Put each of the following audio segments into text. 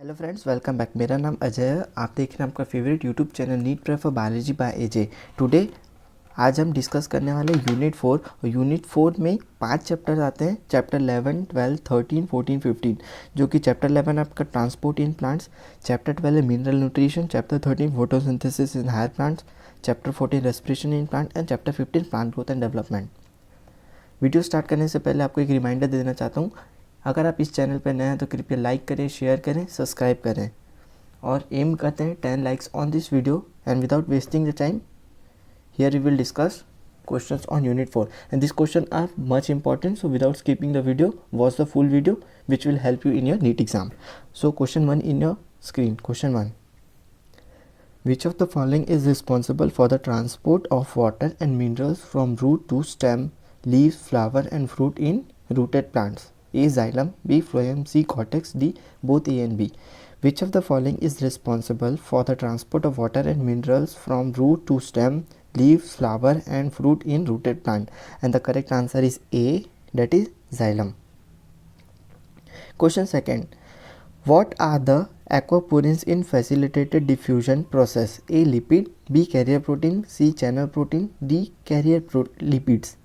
Hello friends, welcome back. मेरा नाम अजय है। आप देख रहे हैं आपका favourite YouTube channel NEET prep for biology by AJ. Today आज हम डिस्कस करने वाले यूनिट 4 और यूनिट 4 में 5 चैप्टर आते हैं। चैप्टर 11, 12, 13, 14, 15, जो कि चैप्टर 11 आपका ट्रांसपोर्ट इन प्लांट्स, चैप्टर 12 है mineral nutrition, chapter 13 photosynthesis in higher plants, chapter 14 respiration in plant and chapter 15 plant growth and development. Video start करने से पहले आपको एक रिमाइंडर दे देना चाहता हूँ, अगर आप इस चैनल पर नए हैं तो कृपया लाइक करें, शेयर करें, सब्सक्राइब करें और एम करते हैं 10 likes on this video. And without wasting the time, here we will discuss questions on unit 4 and these questions are much important, so without skipping the video, watch the full video which will help you in your NEET exam. So question 1 in your screen. Question 1: which of the following is responsible for the transport of water and minerals from root to stem, leaves, flower and fruit in rooted plants? A. Xylem, B. phloem, C. cortex, D. both A and B. Which of the following is responsible for the transport of water and minerals from root to stem, leaves, flower and fruit in rooted plant? And the correct answer is A, that is xylem. Question 2: what are the aquaporins in facilitated diffusion process? A. lipid, B. carrier protein, C. channel protein, D. carrier lipids.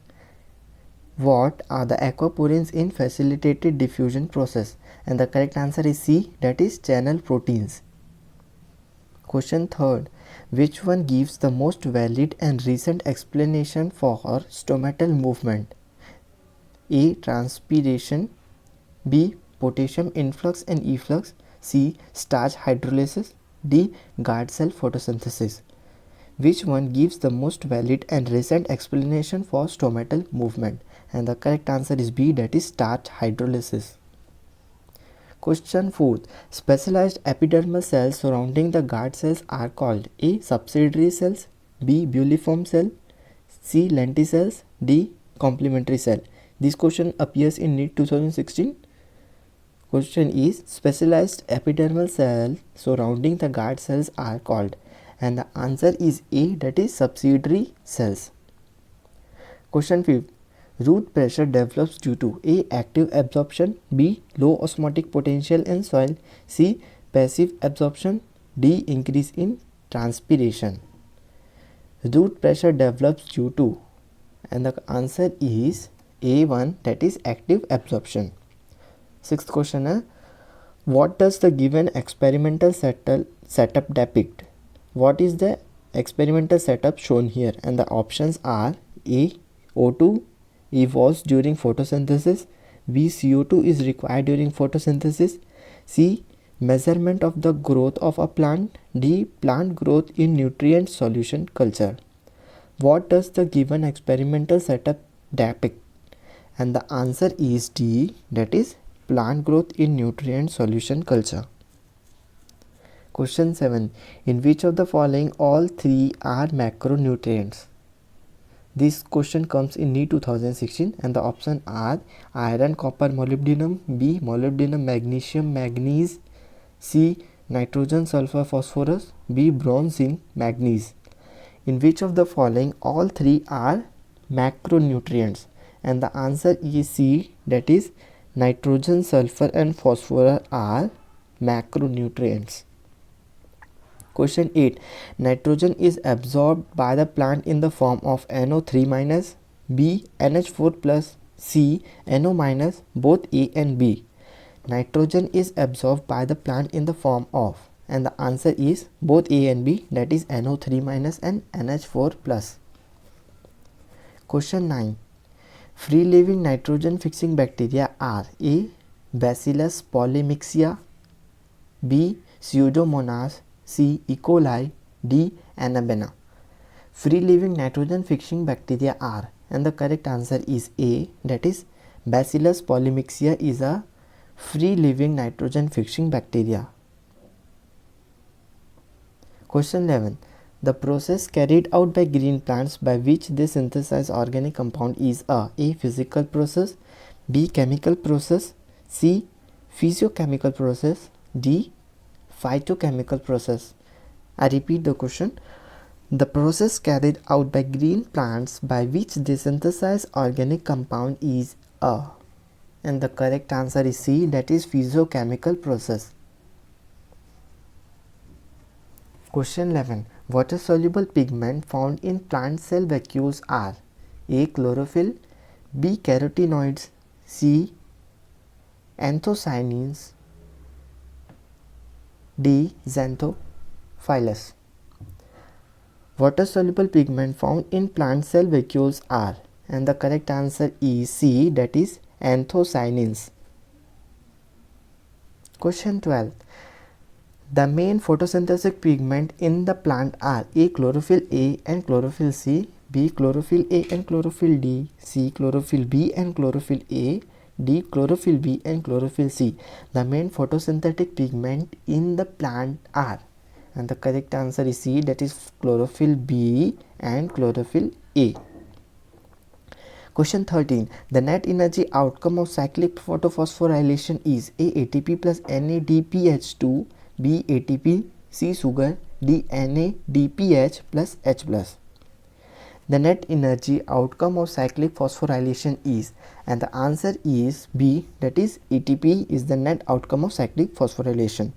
What are the aquaporins in facilitated diffusion process? And the correct answer is C, that is channel proteins. Question 3: which one gives the most valid and recent explanation for stomatal movement? A. transpiration, B. potassium influx and efflux, C. starch hydrolysis, D. guard cell photosynthesis. Which one gives the most valid and recent explanation for stomatal movement? And the correct answer is B, that is starch hydrolysis. Question 4: specialized epidermal cells surrounding the guard cells are called A. subsidiary cells, B. buliform cell, C. lenticels, D. complementary cell. This question appears in NEET 2016. Question is specialized epidermal cells surrounding the guard cells are called, and the answer is A, that is subsidiary cells. Question 5: root pressure develops due to A. active absorption, B. low osmotic potential in soil, C. passive absorption, D. increase in transpiration. Root pressure develops due to, and the answer is A1, that is active absorption. Sixth question है, what does the given experimental setup depict? What is the experimental setup shown here? And the options are A. O2 evolves during photosynthesis, B. CO2 is required during photosynthesis, C. measurement of the growth of a plant, D. plant growth in nutrient solution culture. What does the given experimental setup depict? And the answer is D, that is plant growth in nutrient solution culture. Question 7: in which of the following all three are macronutrients? This question comes in NEET 2016 and the options are iron, copper, molybdenum, B. molybdenum, magnesium, manganese, C. nitrogen, sulfur, phosphorus, B. bronze, zinc, manganese. In which of the following all three are macronutrients? And the answer is C, that is nitrogen, sulfur and phosphorus are macronutrients. Question 8: nitrogen is absorbed by the plant in the form of NO3-, B. NH4+, C. NO-, both A and B. Nitrogen is absorbed by the plant in the form of, and the answer is both A and B, that is NO3- and NH4+. Question 9: free living nitrogen fixing bacteria are A. Bacillus polymyxia, B. Pseudomonas, C. E. coli, D. Anabaena. Free living nitrogen fixing bacteria are, and the correct answer is A, that is Bacillus polymyxia is a free living nitrogen fixing bacteria. Question 11: the process carried out by green plants by which they synthesize organic compound is A. physical process, B. chemical process, C. physiochemical process, D. phytochemical process. I repeat the question. The process carried out by green plants by which they synthesize organic compound is A, and the correct answer is C, that is physiochemical process. Question 11. Water soluble pigment found in plant cell vacuoles are A. Chlorophyll, B. Carotenoids, C. Anthocyanins, D. Xanthophyllus. Water soluble pigment found in plant cell vacuoles are, and the correct answer is C, that is anthocyanins. Question 12. The main photosynthetic pigment in the plant are A. Chlorophyll A and chlorophyll C, B. Chlorophyll A and chlorophyll D, C. Chlorophyll B and chlorophyll A, D. Chlorophyll B and chlorophyll C. The main photosynthetic pigment in the plant are, and the correct answer is C, that is chlorophyll B and chlorophyll A. Question 13. The net energy outcome of cyclic photophosphorylation is A. ATP plus NADPH2, B. ATP, C. Sugar, D. NADPH plus H plus. The net energy outcome of cyclic phosphorylation is, and the answer is B, that is ATP is the net outcome of cyclic phosphorylation.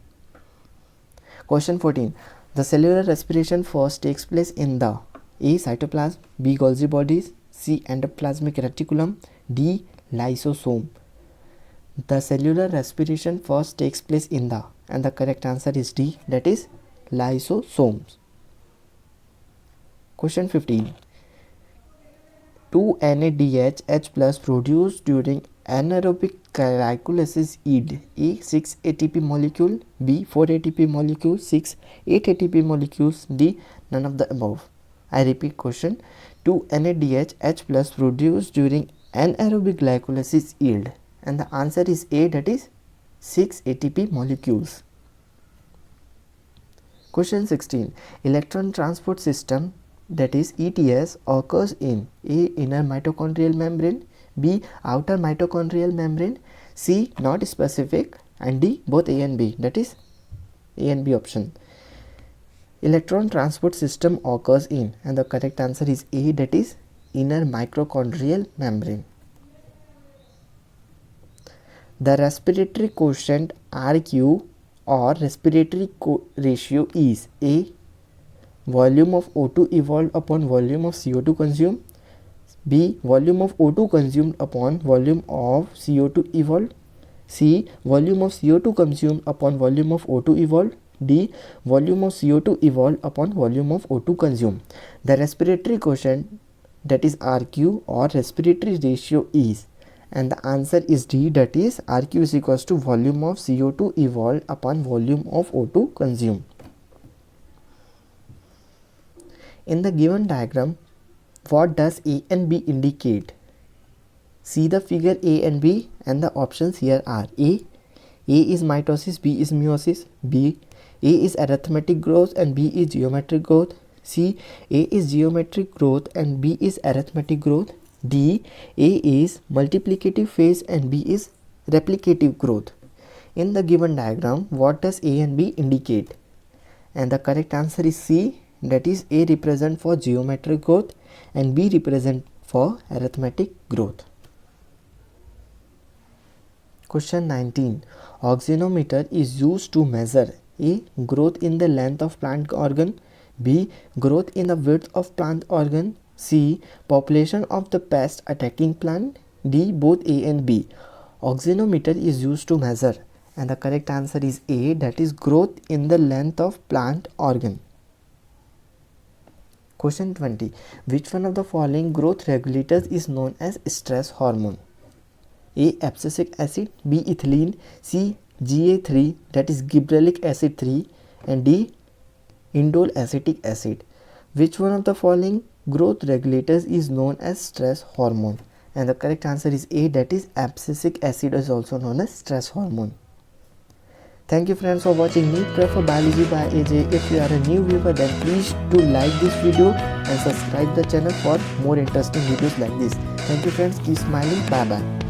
Question 14. The cellular respiration first takes place in the A. Cytoplasm, B. Golgi bodies, C. Endoplasmic reticulum, D. Lysosome. The cellular respiration first takes place in the, and the correct answer is D, that is lysosomes. Question 15. 2-NADH plus produced during anaerobic glycolysis yield A. 6 ATP molecule, B. 4 ATP molecules, 6 8 ATP molecules, D. none of the above. I repeat question. 2-NADH plus produced during anaerobic glycolysis yield, and the answer is A, that is 6 ATP molecules. Question 16. Electron transport system, that is ETS, occurs in A. Inner mitochondrial membrane, B. Outer mitochondrial membrane, C. Not specific, and D. both A and B, that is A and B option. Electron transport system occurs in, and the correct answer is A, that is inner mitochondrial membrane. The respiratory quotient RQ or respiratory ratio is A. Volume of O2 evolved upon volume of CO2 consumed, B. Volume of O2 consumed upon volume of CO2 evolved, C. Volume of CO2 consumed upon volume of O2 evolved, D. Volume of CO2 evolved upon volume of O2 consumed. The respiratory quotient, that is RQ or respiratory ratio is, and the answer is D, that is RQ is equals to volume of CO2 evolved upon volume of O2 consumed. In the given diagram, what does A and B indicate? See the figure A and B, and the options here are A is mitosis, B is meiosis, B. A is arithmetic growth and B is geometric growth, C. A is geometric growth and B is arithmetic growth, D. A is multiplicative phase and B is replicative growth. In the given diagram, what does A and B indicate? And the correct answer is C, that is A represent for geometric growth and B represent for arithmetic growth. Question 19. Oxynometer is used to measure A. Growth in the length of plant organ, B. Growth in the width of plant organ, C. Population of the pest attacking plant, D. Both A and B. Oxynometer is used to measure, and the correct answer is A, that is growth in the length of plant organ. Question 20. Which one of the following growth regulators is known as stress hormone? A. Abscisic acid, B. Ethylene, C. GA3, that is gibberellic acid 3, and D. indole acetic acid. Which one of the following growth regulators is known as stress hormone? And the correct answer is A, that is abscisic acid is also known as stress hormone. Thank you friends for watching NEET Prep for Biology by AJ. If you are a new viewer, then please do like this video and subscribe the channel for more interesting videos like this. Thank you friends, keep smiling, bye bye.